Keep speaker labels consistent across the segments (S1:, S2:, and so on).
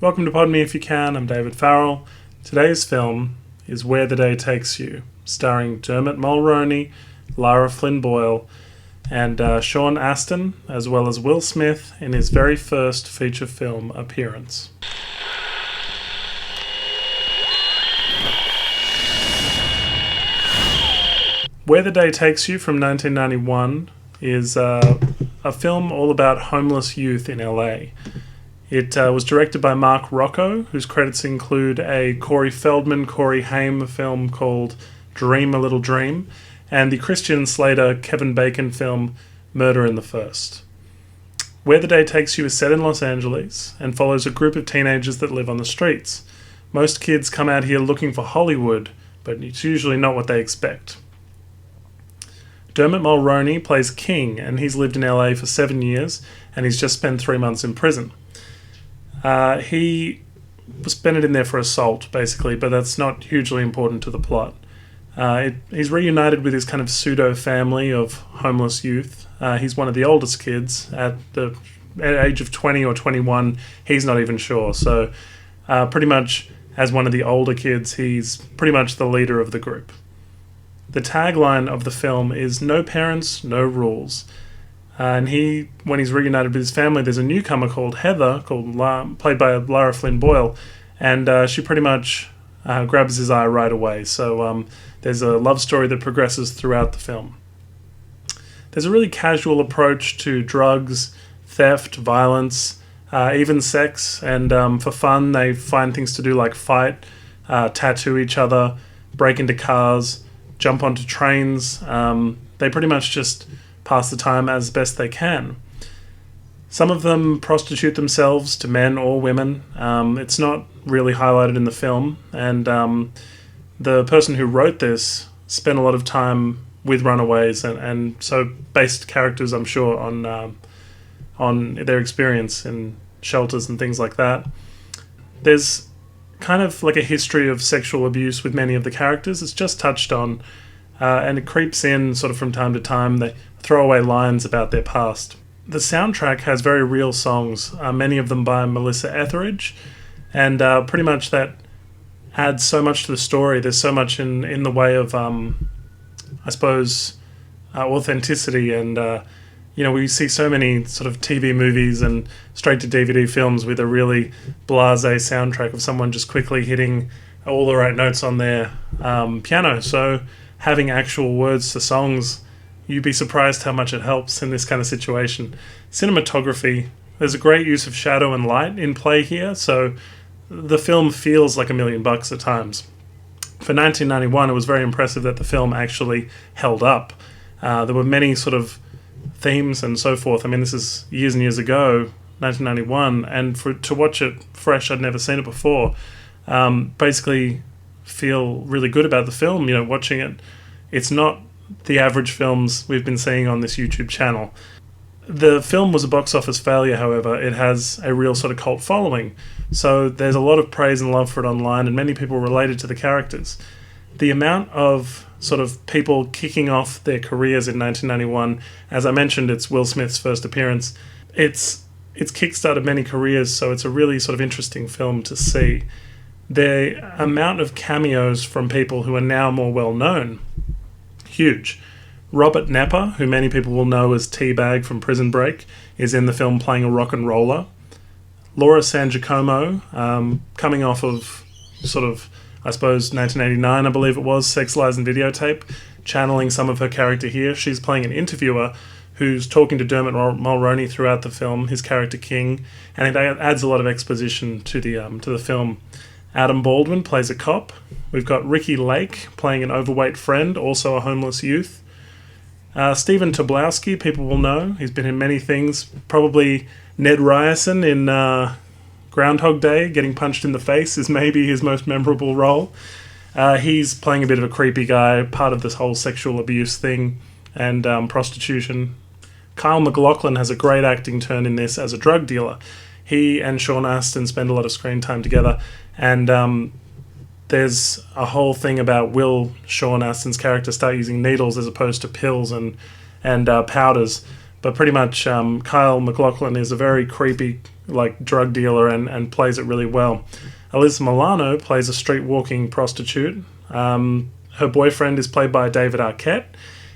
S1: Welcome to Pod Me If You Can, I'm David Farrell. Today's film is Where the Day Takes You, starring Dermot Mulroney, Lara Flynn Boyle, and Sean Astin, as well as Will Smith in his very first feature film appearance. Where the Day Takes You from 1991 is a film all about homeless youth in LA. It was directed by Mark Rocco, whose credits include a Corey Feldman, Corey Haim film called Dream a Little Dream, and the Christian Slater, Kevin Bacon film Murder in the First. Where the Day Takes You is set in Los Angeles and follows a group of teenagers that live on the streets. Most kids come out here looking for Hollywood, but it's usually not what they expect. Dermot Mulroney plays King, and he's lived in LA for 7 years, and he's just spent 3 months in prison. He spent it in there for assault, basically, but that's not hugely important to the plot. He's reunited with his kind of pseudo-family of homeless youth. He's one of the oldest kids. At the age of 20 or 21, he's not even sure. So pretty much as one of the older kids, he's pretty much the leader of the group. The tagline of the film is "No parents, no rules." And when he's reunited with his family, there's a newcomer called Heather, played by Lara Flynn Boyle, and she pretty much grabs his eye right away. So there's a love story that progresses throughout the film. There's a really casual approach to drugs, theft, violence, even sex, and for fun they find things to do like fight, tattoo each other, break into cars, jump onto trains. They pretty much just pass the time as best they can. Some of them prostitute themselves to men or women. It's not really highlighted in the film, and the person who wrote this spent a lot of time with runaways, and so based characters, I'm sure, on their experience in shelters and things like that. There's kind of like a history of sexual abuse with many of the characters. It's just touched on, and it creeps in sort of from time to time. They throw away lines about their past. The soundtrack has very real songs, many of them by Melissa Etheridge, and pretty much that adds so much to the story. There's so much in the way of, I suppose, authenticity, and we see so many sort of TV movies and straight-to-DVD films with a really blasé soundtrack of someone just quickly hitting all the right notes on their piano. So having actual words to songs, you'd be surprised how much it helps in this kind of situation. Cinematography, there's a great use of shadow and light in play here, so the film feels like $1 million at times. For 1991, it was very impressive that the film actually held up. There were many sort of themes and so forth. I mean, this is years and years ago, 1991, and to watch it fresh, I'd never seen it before. Basically feel really good about the film, watching it. It's not the average films we've been seeing on this YouTube channel. The film was a box office failure, however. It has a real sort of cult following, so there's a lot of praise and love for it online, and many people related to the characters. The amount of sort of people kicking off their careers in 1991, as I mentioned, it's Will Smith's first appearance. It's kickstarted many careers, so it's a really sort of interesting film to see. The amount of cameos from people who are now more well known, huge. Robert Knepper, who many people will know as T-Bag from Prison Break, is in the film playing a rock and roller. Lara San Giacomo, coming off of sort of, I suppose, 1989, I believe it was, Sex, Lies and Videotape, channeling some of her character here. She's playing an interviewer who's talking to Dermot Mulroney throughout the film, his character King, and it adds a lot of exposition to the film. Adam Baldwin plays a cop. We've got Ricky Lake playing an overweight friend, also a homeless youth. Stephen Tobolowsky, people will know. He's been in many things. Probably Ned Ryerson in Groundhog Day, getting punched in the face is maybe his most memorable role. He's playing a bit of a creepy guy, part of this whole sexual abuse thing and prostitution. Kyle MacLachlan has a great acting turn in this as a drug dealer. He and Sean Astin spend a lot of screen time together, and there's a whole thing about will Sean Astin's character start using needles as opposed to pills and powders. But pretty much Kyle MacLachlan is a very creepy like drug dealer and plays it really well. Alyssa Milano plays a street walking prostitute. Her boyfriend is played by David Arquette.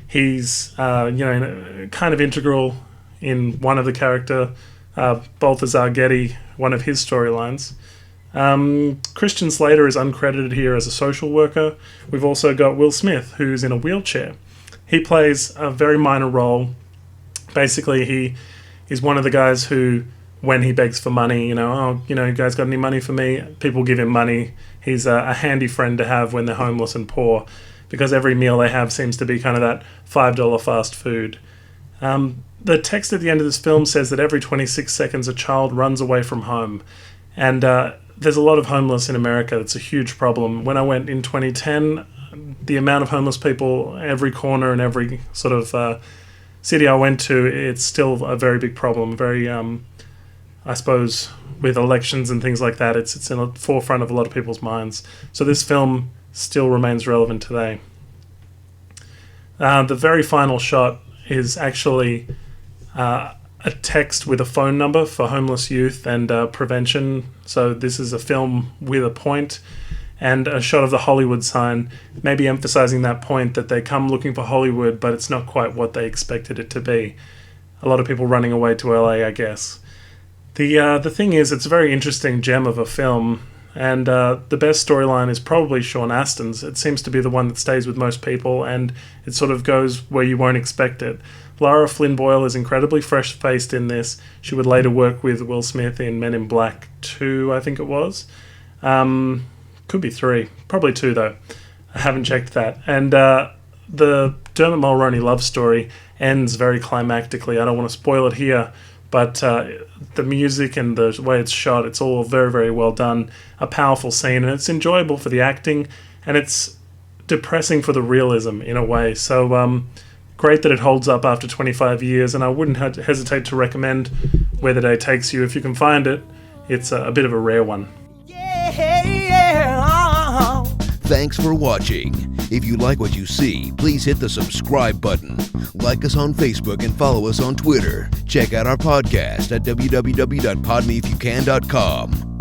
S1: He's kind of integral in one of the character, Balthazar Getty, one of his storylines. Christian Slater is uncredited here as a social worker. We've also got Will Smith, who's in a wheelchair. He plays a very minor role. Basically, he is one of the guys who, when he begs for money, you guys got any money for me? People give him money. He's a handy friend to have when they're homeless and poor, because every meal they have seems to be kind of that $5 fast food. The text at the end of this film says that every 26 seconds a child runs away from home. And there's a lot of homeless in America. It's a huge problem. When I went in 2010, the amount of homeless people every corner and every sort of city I went to, it's still a very big problem. Very, I suppose, with elections and things like that, it's in the forefront of a lot of people's minds. So this film still remains relevant today. The very final shot is actually a text with a phone number for homeless youth and prevention. So this is a film with a point and a shot of the Hollywood sign, maybe emphasizing that point that they come looking for Hollywood, but it's not quite what they expected it to be. A lot of people running away to LA, I guess. The thing is, it's a very interesting gem of a film, and the best storyline is probably Sean Astin's. It seems to be the one that stays with most people, and it sort of goes where you won't expect it. Lara Flynn Boyle is incredibly fresh-faced in this. She would later work with Will Smith in Men in Black 2, I think it was. Could be 3. Probably 2, though. I haven't checked that. And the Dermot Mulroney love story ends very climactically. I don't want to spoil it here, but the music and the way it's shot, it's all very, very well done. A powerful scene, and it's enjoyable for the acting, and it's depressing for the realism in a way. So great that it holds up after 25 years, and I wouldn't hesitate to recommend Where the Day Takes You if you can find it. It's a bit of a rare one.
S2: Thanks for watching. If you like what you see, please hit the subscribe button. Like us on Facebook and follow us on Twitter. Check out our podcast at www.podmeifyoucan.com.